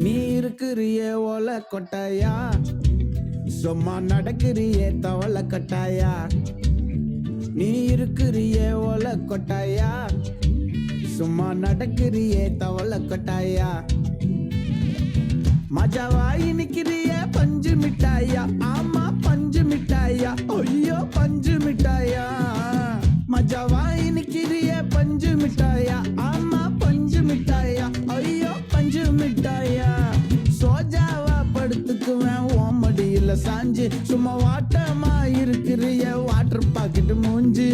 நீ இருக்கிறியே ஓல கொட்டாயா, சும்மா நடக்கிறியே தவள கட்டாயா. நீ இருக்கிறியே ஓல கொட்டாயா, சும்மா நடக்கிறியே தவள கொட்டாயா. மஜாவாய் நிக்கிறிய பஞ்சு மிட்டாயா, ஆமா பஞ்சு மிட்டாயா, ஐயோ பஞ்சு மிட்டாயா. மஜாவாய் நிக்கிறிய பஞ்சு மிட்டாயா, ஆமா பஞ்சு மிட்டாயா, ஐயோ பஞ்சு மிட்டாயா. சோஜாவா படுத்துக்குவேன் ஓமடியில சாஞ்சு, சும்மா வாட்டமா இருக்கிறிய வாட்டர் பாக்கெட் மூஞ்சி.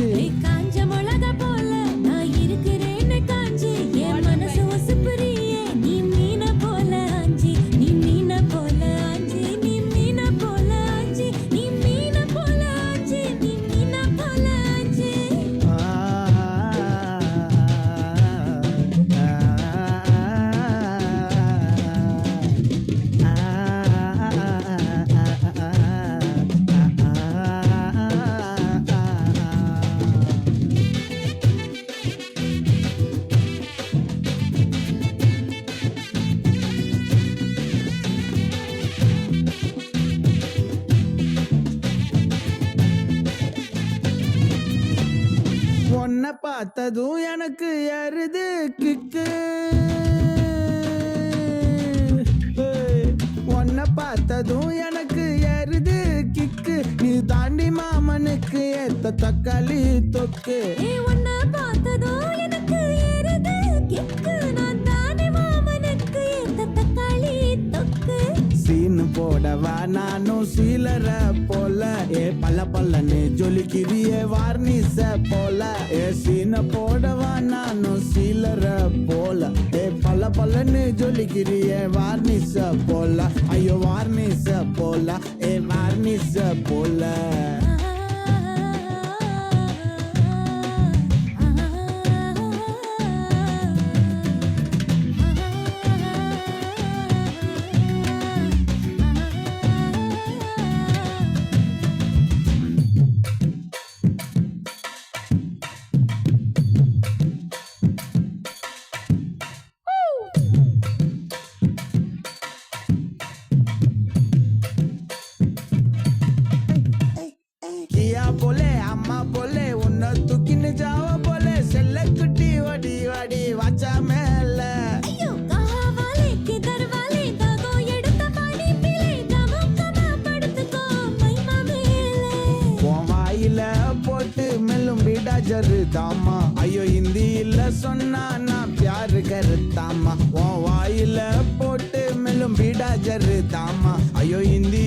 காஞ்ச மிளகா போல நான் இருக்கிறேன்னு காஞ்சி, என் மனசு ஒசுப்புறியே நீ மீன போல ஆஞ்சி. நீ மீன போல ஆஞ்சி, நீ மீன போல ஆஞ்சி, நீ மீன போல ஆஞ்சி, நீ மீன போல ஆஞ்சி. உன்னை பார்த்ததும் எனக்கு ஏறுது கிக்கு. உன்னை பார்த்ததும் எனக்கு ஏறுது கிக்கு. நீ தாண்டி மாமனுக்கு ஏத்த தக்காளி தொக்கு. உன்னை பார்த்ததோ எனக்கு ஏறுது கிக்கு, நான் தானே மாமனுக்கு ஏத்த தக்காளி தொக்கு. சீனு போடவா நானும் சீலர போல, ஏ பல்ல பல்லன்னு ஜொலிக்கிறிய வார்னிச போல. ஏ சீன போடவா நானும் சீலர போல, ஏ பல்ல பல்லன்னு ஜொலிக்கிறிய வார்னிச போல. ஐயோ வார்னிச போல, ஏ வார்னிச போல. கியா போலே அம்மா போலே உன்னை தூக்கின்னு ஜாவ போலே, செல்ல குட்டி வடி வடி வாச்சா மேல. ஐயோ காவாலே கிதர்வாலே தாகோ எடுத்த பாடி பிலே, கமக்கமா படுத்துக்கோ மைமா மேலே. உன் வாயில போட்டு மெல்லும் பீடா ஜருதாமா, ஐயோ ஹிந்தியில சொன்னா நான் பியாரு கருத்தாமா. உன் வாயில போட்டு மெல்லும் பீடா ஜருதாமா, ஐயோ ஹிந்தி